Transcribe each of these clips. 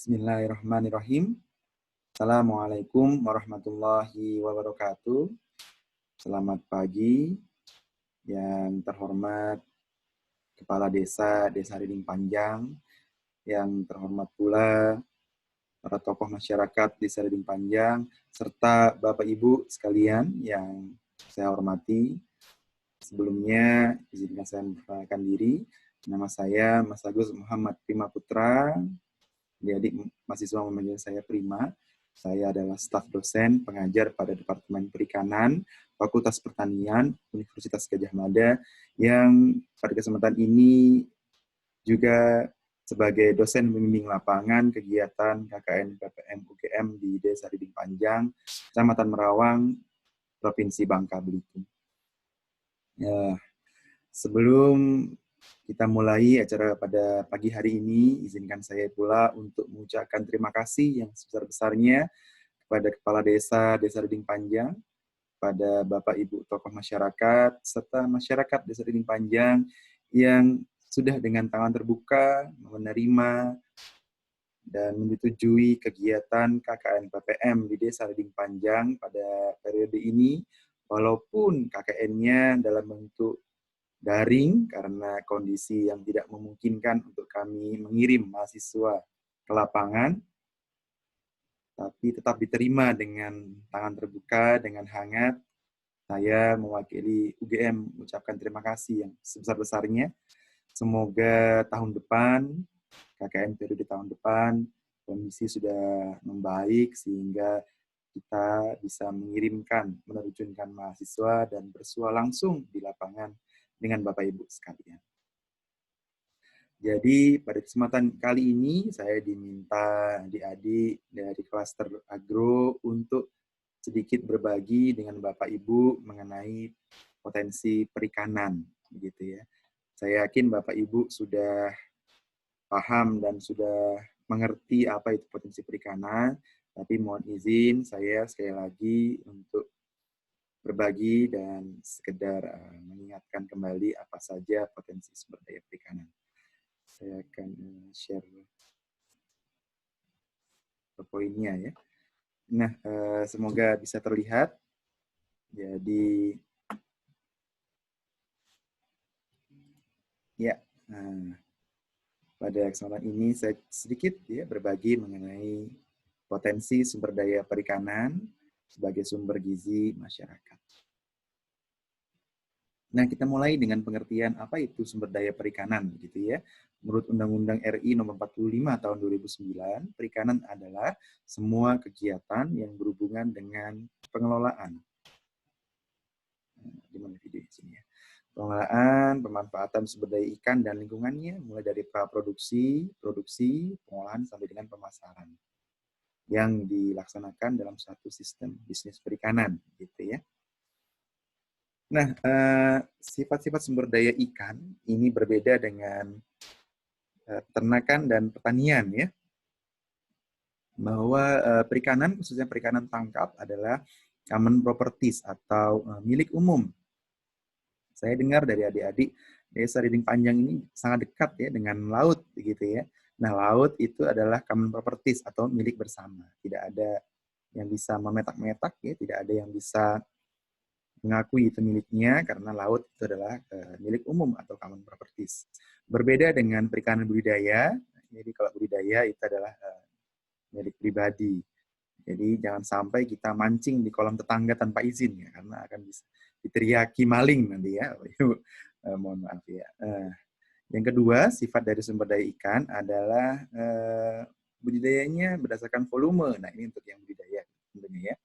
Bismillahirrahmanirrahim. Assalamualaikum warahmatullahi wabarakatuh. Selamat pagi yang terhormat Kepala Desa Riding Panjang, yang terhormat pula para tokoh masyarakat Desa Riding Panjang, serta Bapak Ibu sekalian yang saya hormati. Sebelumnya, izinkan saya memperkenalkan diri. Nama saya Mas Agus Muhammad Prima Putra. Adik mahasiswa memanggil saya Prima. Saya adalah staf dosen pengajar pada Departemen Perikanan, Fakultas Pertanian, Universitas Gadjah Mada, yang pada kesempatan ini juga sebagai dosen pembimbing lapangan kegiatan KKN PPM UGM di Desa Riding Panjang, Kecamatan Merawang, Provinsi Bangka Belitung. Ya, sebelum kita mulai acara pada pagi hari ini, izinkan saya pula untuk mengucapkan terima kasih yang sebesar-besarnya kepada Kepala Desa Riding Panjang, pada Bapak Ibu tokoh masyarakat, serta masyarakat Desa Riding Panjang yang sudah dengan tangan terbuka menerima dan menyetujui kegiatan KKN PPM di Desa Riding Panjang pada periode ini, walaupun KKN-nya dalam bentuk daring karena kondisi yang tidak memungkinkan untuk kami mengirim mahasiswa ke lapangan, tapi tetap diterima dengan tangan terbuka, dengan hangat. Saya mewakili UGM mengucapkan terima kasih yang sebesar-besarnya. Semoga tahun depan, KKN periode tahun depan, kondisi sudah membaik sehingga kita bisa mengirimkan, menerjunkan mahasiswa dan bersua langsung di lapangan dengan Bapak Ibu sekalian. Jadi pada kesempatan kali ini saya diminta adik-adik dari klaster agro untuk sedikit berbagi dengan Bapak Ibu mengenai potensi perikanan, begitu ya. Saya yakin Bapak Ibu sudah paham dan sudah mengerti apa itu potensi perikanan, tapi mohon izin saya sekali lagi untuk berbagi dan sekedar mengingatkan kembali apa saja potensi sumber daya perikanan. Saya akan share poinnya ya. Nah, semoga bisa terlihat. Jadi, ya, pada kesempatan ini saya sedikit ya berbagi mengenai potensi sumber daya perikanan sebagai sumber gizi masyarakat. Nah, kita mulai dengan pengertian apa itu sumber daya perikanan, gitu ya. Menurut Undang-Undang RI Nomor 45 Tahun 2009, perikanan adalah semua kegiatan yang berhubungan dengan pengelolaan. Di mana video di sini ya. Pengelolaan, pemanfaatan sumber daya ikan dan lingkungannya, mulai dari praproduksi, produksi, pengolahan sampai dengan pemasaran, yang dilaksanakan dalam satu sistem bisnis perikanan, gitu ya. Nah, sifat-sifat sumber daya ikan ini berbeda dengan peternakan dan pertanian ya. Bahwa perikanan, khususnya perikanan tangkap adalah common properties atau milik umum. Saya dengar dari adik-adik Desa Riding Panjang ini sangat dekat ya dengan laut begitu ya. Nah, laut itu adalah common properties atau milik bersama. Tidak ada yang bisa memetak-metak ya, tidak ada yang bisa mengakui itu miliknya karena laut itu adalah milik umum atau common properties. Berbeda dengan perikanan budidaya, jadi kalau budidaya itu adalah milik pribadi. Jadi jangan sampai kita mancing di kolam tetangga tanpa izin ya, karena akan bisa diteriaki maling nanti ya. Mohon maaf ya. Yang kedua, sifat dari sumber daya ikan adalah budidayanya berdasarkan volume. Nah, ini untuk yang budidaya tentunya ya.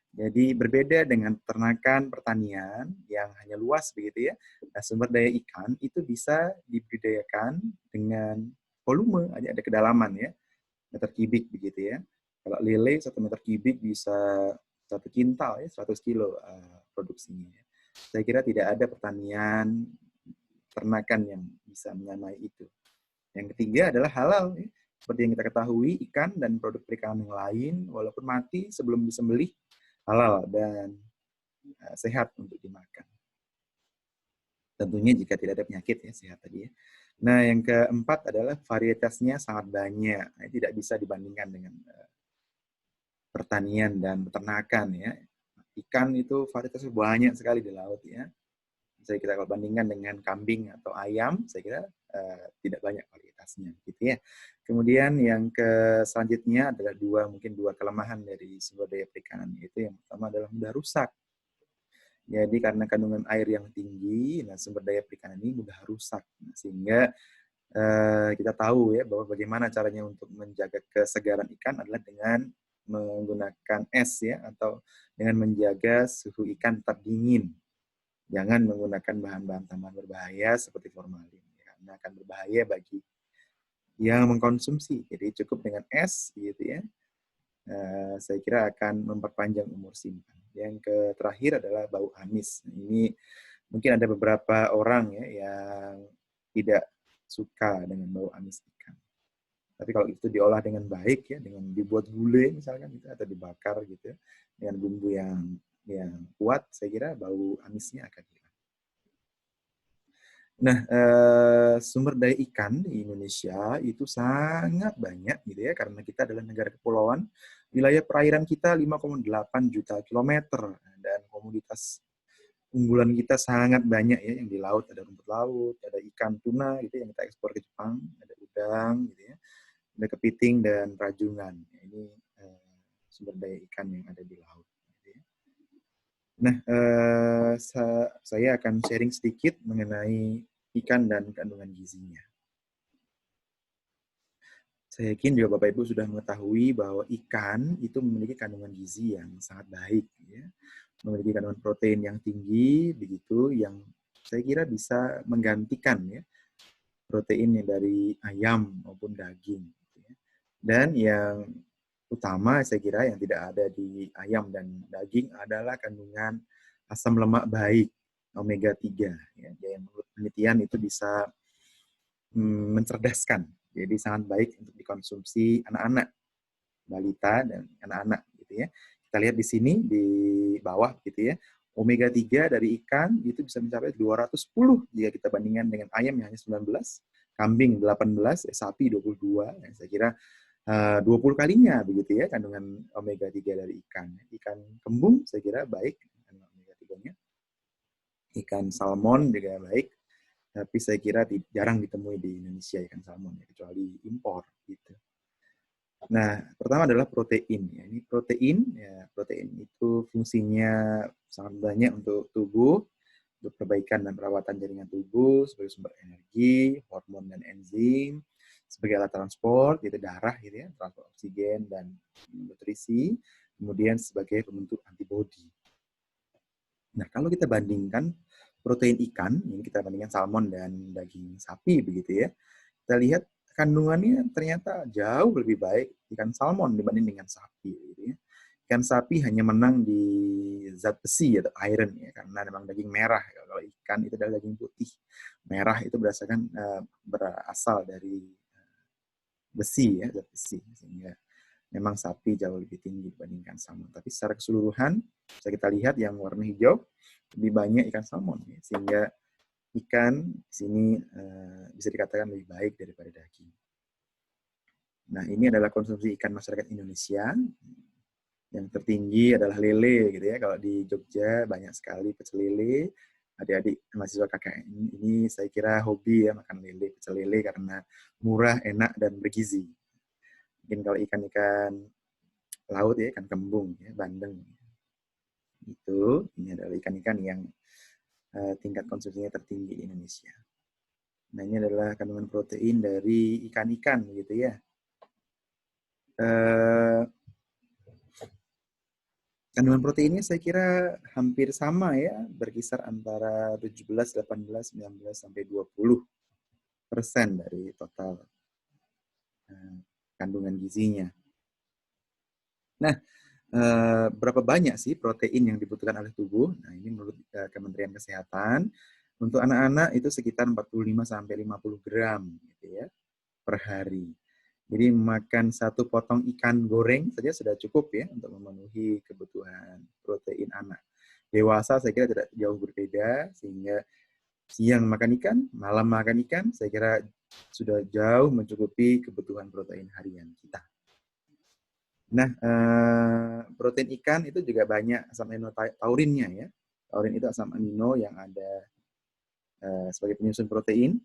Jadi berbeda dengan peternakan pertanian yang hanya luas begitu ya. Nah, sumber daya ikan itu bisa dibudidayakan dengan volume, ada kedalaman ya, meter kubik begitu ya. Kalau lele 1 meter kubik bisa 1 kintal ya, 100 kilo produksinya. Saya kira tidak ada pertanian ternakan yang bisa menyamai itu. Yang ketiga adalah halal ya. Seperti yang kita ketahui, ikan dan produk perikanan yang lain walaupun mati sebelum disembelih halal dan sehat untuk dimakan. Tentunya jika tidak ada penyakit ya, sehat tadi ya. Nah, yang keempat adalah varietasnya sangat banyak. Nah, tidak bisa dibandingkan dengan pertanian dan peternakan ya. Ikan itu varietasnya banyak sekali di laut ya. Saya kira kalau bandingkan dengan kambing atau ayam, saya kira tidak banyak varietasnya, gitu ya. Kemudian yang selanjutnya adalah mungkin dua kelemahan dari sumber daya perikanan, yaitu yang pertama adalah mudah rusak. Jadi karena kandungan air yang tinggi, nah sumber daya perikanan ini mudah rusak, nah, sehingga kita tahu ya bahwa bagaimana caranya untuk menjaga kesegaran ikan adalah dengan menggunakan es ya, atau dengan menjaga suhu ikan tetap dingin. Jangan menggunakan bahan-bahan tambahan berbahaya seperti formalin, ya, karena akan berbahaya bagi yang mengkonsumsi. Jadi cukup dengan es, gitu ya. Saya kira akan memperpanjang umur simpan. Yang terakhir adalah bau amis. Ini mungkin ada beberapa orang ya yang tidak suka dengan bau amis ikan. Tapi kalau itu diolah dengan baik ya, dengan dibuat gulai misalkan gitu, atau dibakar gitu ya, dengan bumbu yang kuat, saya kira bau amisnya akan hilang. Nah, sumber daya ikan di Indonesia itu sangat banyak gitu ya, karena kita adalah negara kepulauan. Wilayah perairan kita 5,8 juta kilometer, dan komoditas unggulan kita sangat banyak ya, yang di laut ada rumput laut, ada ikan tuna gitu yang kita ekspor ke Jepang, ada udang gitu ya, ada kepiting dan rajungan. Ini sumber daya ikan yang ada di laut. Gitu ya. Nah, saya akan sharing sedikit mengenai ikan dan kandungan gizinya. Saya yakin juga Bapak Ibu sudah mengetahui bahwa ikan itu memiliki kandungan gizi yang sangat baik, ya. Memiliki kandungan protein yang tinggi, begitu yang saya kira bisa menggantikan ya protein yang dari ayam maupun daging. Ya. Dan yang utama saya kira yang tidak ada di ayam dan daging adalah kandungan asam lemak baik, omega 3. Ya. Yang menurut penelitian itu bisa mencerdaskan. Jadi sangat baik untuk dikonsumsi anak-anak, balita dan anak-anak gitu ya. Kita lihat di sini di bawah gitu ya. Omega 3 dari ikan itu bisa mencapai 210 jika kita bandingkan dengan ayam yang hanya 19, kambing 18, sapi 22. Ya, saya kira 20 kalinya begitu ya kandungan omega 3 dari ikan. Ikan kembung saya kira baik kandungan omega 3-nya. Ikan salmon juga baik. Tapi saya kira jarang ditemui di Indonesia ikan salmon, ya, kecuali impor gitu. Nah, pertama adalah protein. Ya. Ini protein itu fungsinya sangat banyak untuk tubuh, untuk perbaikan dan perawatan jaringan tubuh, sebagai sumber energi, hormon dan enzim, sebagai alat transport, gitu, darah, gitu ya, transport oksigen dan nutrisi, kemudian sebagai pembentuk antibodi. Nah, kalau kita bandingkan protein ikan, ini kita bandingkan salmon dan daging sapi begitu ya, kita lihat kandungannya ternyata jauh lebih baik ikan salmon dibanding dengan sapi gitu ya. Ikan sapi hanya menang di zat besi atau iron ya, karena memang daging merah. Kalau ikan itu adalah daging putih. Merah itu berasal dari besi ya, zat besi, sehingga memang sapi jauh lebih tinggi dibandingkan salmon. Tapi secara keseluruhan, bisa kita lihat yang warna hijau, lebih banyak ikan salmon. Ya. Sehingga ikan di sini bisa dikatakan lebih baik daripada daging. Nah, ini adalah konsumsi ikan masyarakat Indonesia. Yang tertinggi adalah lele, gitu ya. Kalau di Jogja banyak sekali pecel lele. Adik-adik mahasiswa KKN ini saya kira hobi ya makan lele, pecel lele karena murah, enak, dan bergizi. Mungkin kalau ikan-ikan laut ya, ikan kembung, ya, bandeng. Ini adalah ikan-ikan yang tingkat konsumsinya tertinggi di Indonesia. Nah, ini adalah kandungan protein dari ikan-ikan, gitu ya. Kandungan proteinnya saya kira hampir sama ya, berkisar antara 17, 18, 19, sampai 20% dari total kandungan gizinya. Nah, berapa banyak sih protein yang dibutuhkan oleh tubuh? Nah, ini menurut Kementerian Kesehatan, untuk anak-anak itu sekitar 45 sampai 50 gram gitu ya, per hari. Jadi makan satu potong ikan goreng saja sudah cukup ya untuk memenuhi kebutuhan protein anak. Dewasa saya kira tidak jauh berbeda, sehingga siang makan ikan, malam makan ikan, saya kira sudah jauh mencukupi kebutuhan protein harian kita. Nah, protein ikan itu juga banyak asam amino taurinnya ya. Taurin itu asam amino yang ada sebagai penyusun protein.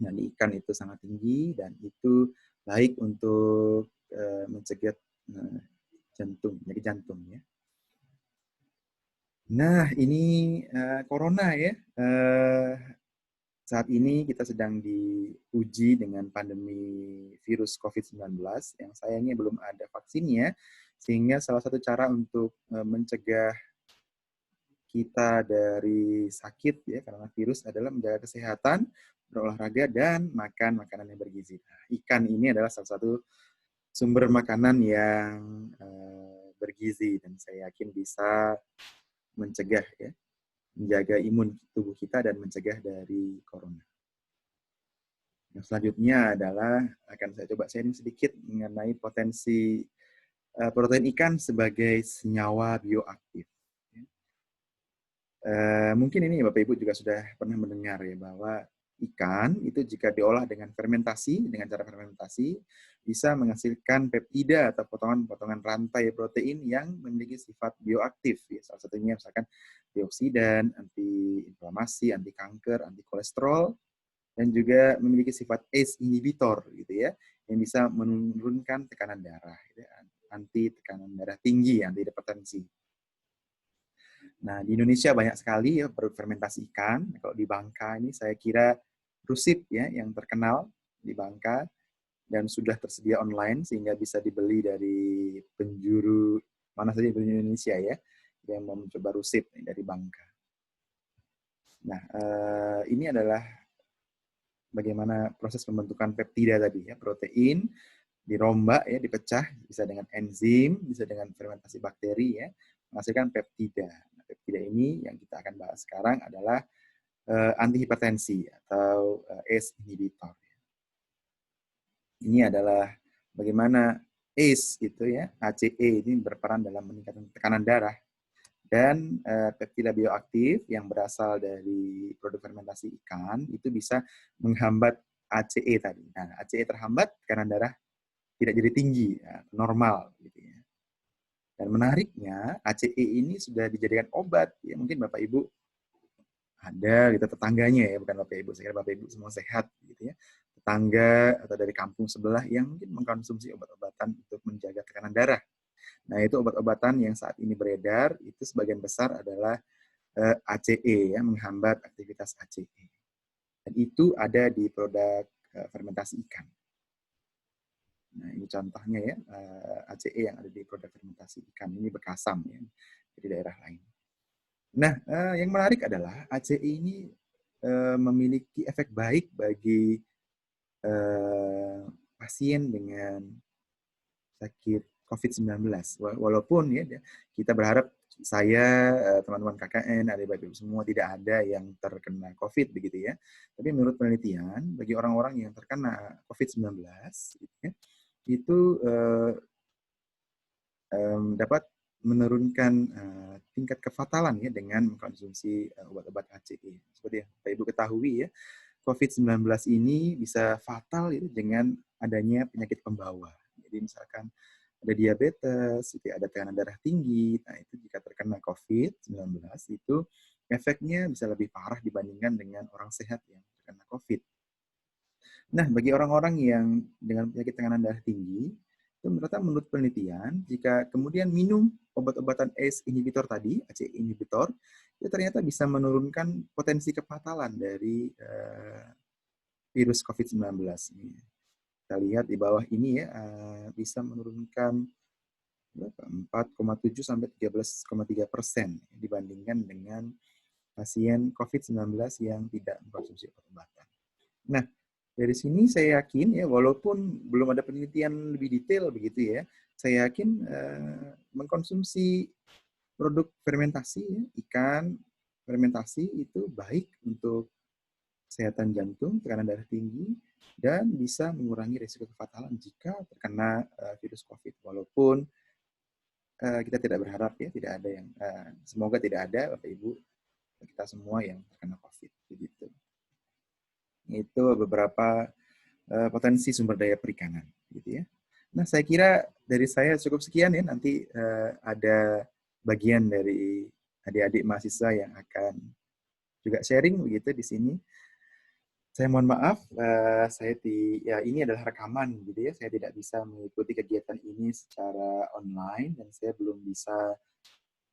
Nah, di ikan itu sangat tinggi dan itu baik untuk mencegah penyakit jantung ya. Nah, ini corona ya. Saat ini kita sedang diuji dengan pandemi virus COVID-19 yang sayangnya belum ada vaksinnya, sehingga salah satu cara untuk mencegah kita dari sakit ya karena virus adalah menjaga kesehatan, berolahraga, dan makan makanan yang bergizi. Nah, ikan ini adalah salah satu sumber makanan yang bergizi dan saya yakin bisa mencegah ya, menjaga imun tubuh kita dan mencegah dari corona. Yang selanjutnya adalah akan saya coba sharing sedikit mengenai potensi protein ikan sebagai senyawa bioaktif. Mungkin ini Bapak Ibu juga sudah pernah mendengar ya bahwa ikan itu jika diolah dengan fermentasi, dengan cara fermentasi, bisa menghasilkan peptida atau potongan-potongan rantai protein yang memiliki sifat bioaktif. Ya, salah satunya misalkan antioksidan, anti-inflamasi, anti kanker, anti kolesterol, dan juga memiliki sifat ACE inhibitor gitu ya, yang bisa menurunkan tekanan darah, gitu ya, anti tekanan darah tinggi, anti hipertensi. Nah, di Indonesia banyak sekali ya produk fermentasi ikan. Kalau di Bangka ini saya kira Rusip ya yang terkenal di Bangka dan sudah tersedia online sehingga bisa dibeli dari penjuru mana saja di Indonesia ya yang mau mencoba Rusip dari Bangka. Nah, ini adalah bagaimana proses pembentukan peptida tadi ya, protein dirombak ya, dipecah bisa dengan enzim, bisa dengan fermentasi bakteri ya, menghasilkan peptida. Nah, peptida ini yang kita akan bahas sekarang adalah antihipertensi atau ACE inhibitor. Ini adalah bagaimana ACE itu ya, ACE ini berperan dalam meningkatkan tekanan darah dan peptida bioaktif yang berasal dari produk fermentasi ikan itu bisa menghambat ACE tadi. Nah, ACE terhambat, tekanan darah tidak jadi tinggi, ya, normal gitu ya. Dan menariknya ACE ini sudah dijadikan obat. Ya, mungkin Bapak Ibu ada gitu tetangganya ya, bukan Bapak Ibu. Saya kira Bapak Ibu semua sehat gitu ya. Tetangga atau dari kampung sebelah yang mungkin mengkonsumsi obat-obatan untuk menjaga tekanan darah. Nah, itu obat-obatan yang saat ini beredar itu sebagian besar adalah ACE ya, menghambat aktivitas ACE. Dan itu ada di produk fermentasi ikan. Nah, ini contohnya ya, ACE yang ada di produk fermentasi ikan. Ini bekasam ya, di daerah lain. Nah, yang menarik adalah ACE ini memiliki efek baik bagi pasien dengan sakit COVID-19. Walaupun ya kita berharap saya, teman-teman KKN, adik-adik semua tidak ada yang terkena COVID begitu ya. Tapi menurut penelitian, bagi orang-orang yang terkena COVID-19, gitu ya, itu dapat menurunkan tingkat kefatalan ya dengan mengkonsumsi obat-obat ACE. Seperti yang Pak Ibu ketahui ya, COVID-19 ini bisa fatal ya, dengan adanya penyakit pembawa. Jadi misalkan ada diabetes, itu ada tekanan darah tinggi, nah itu jika terkena COVID-19 itu efeknya bisa lebih parah dibandingkan dengan orang sehat yang terkena COVID. Nah, bagi orang-orang yang dengan penyakit tekanan darah tinggi, itu ternyata menurut penelitian, jika kemudian minum obat-obatan ACE inhibitor tadi, ACE inhibitor, itu ternyata bisa menurunkan potensi kefatalan dari virus COVID-19 ini. Kita lihat di bawah ini ya, bisa menurunkan 4,7 sampai 13,3% dibandingkan dengan pasien COVID-19 yang tidak mengkonsumsi obat-obatan. Nah, dari sini saya yakin ya, walaupun belum ada penelitian lebih detail begitu ya, saya yakin mengkonsumsi produk fermentasi, ya, ikan fermentasi itu baik untuk kesehatan jantung, tekanan darah tinggi, dan bisa mengurangi risiko kefatalan jika terkena virus COVID. Walaupun kita tidak berharap ya, tidak ada yang, semoga tidak ada Bapak Ibu kita semua yang terkena COVID. Begitu. Itu beberapa potensi sumber daya perikanan, gitu ya. Nah, saya kira dari saya cukup sekian ya. Nanti ada bagian dari adik-adik mahasiswa yang akan juga sharing begitu di sini. Saya mohon maaf, ya ini adalah rekaman gitu ya. Saya tidak bisa mengikuti kegiatan ini secara online dan saya belum bisa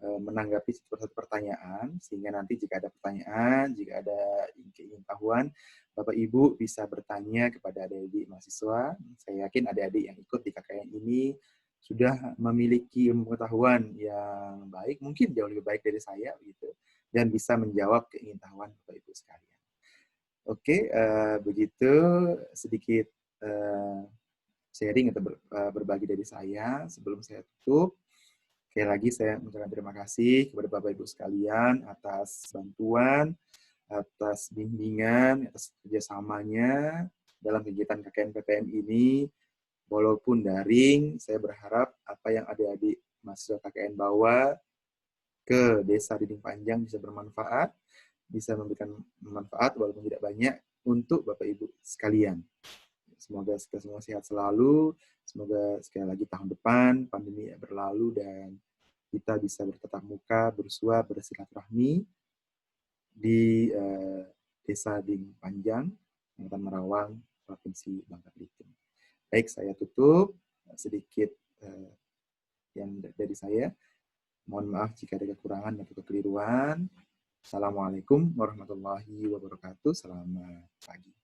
menanggapi satu persatu pertanyaan, sehingga nanti jika ada pertanyaan, jika ada keingintahuan, Bapak Ibu bisa bertanya kepada adik-adik mahasiswa. Saya yakin adik-adik yang ikut di KKN ini sudah memiliki pengetahuan yang baik, mungkin jauh lebih baik dari saya, begitu, dan bisa menjawab keingintahuan Bapak Ibu sekalian. Oke, begitu sedikit sharing atau berbagi dari saya sebelum saya tutup. Sekali lagi saya mengucapkan terima kasih kepada Bapak Ibu sekalian atas bantuan, atas bimbingan, atas kerjasamanya dalam kegiatan KKN PTM ini. Walaupun daring, saya berharap apa yang adik-adik mahasiswa KKN bawa ke Desa Dinding Panjang bisa bermanfaat, bisa memberikan manfaat walaupun tidak banyak untuk Bapak Ibu sekalian. Semoga kita semua sehat selalu. Semoga sekali lagi tahun depan pandemi berlalu dan kita bisa bertatap muka, bersua, bersilaturahmi di Desa Dinding Panjang, Kecamatan Merawang, Provinsi Bangka Belitung. Baik, saya tutup sedikit yang dari saya. Mohon maaf jika ada kekurangan atau kekeliruan. Assalamualaikum warahmatullahi wabarakatuh. Selamat pagi.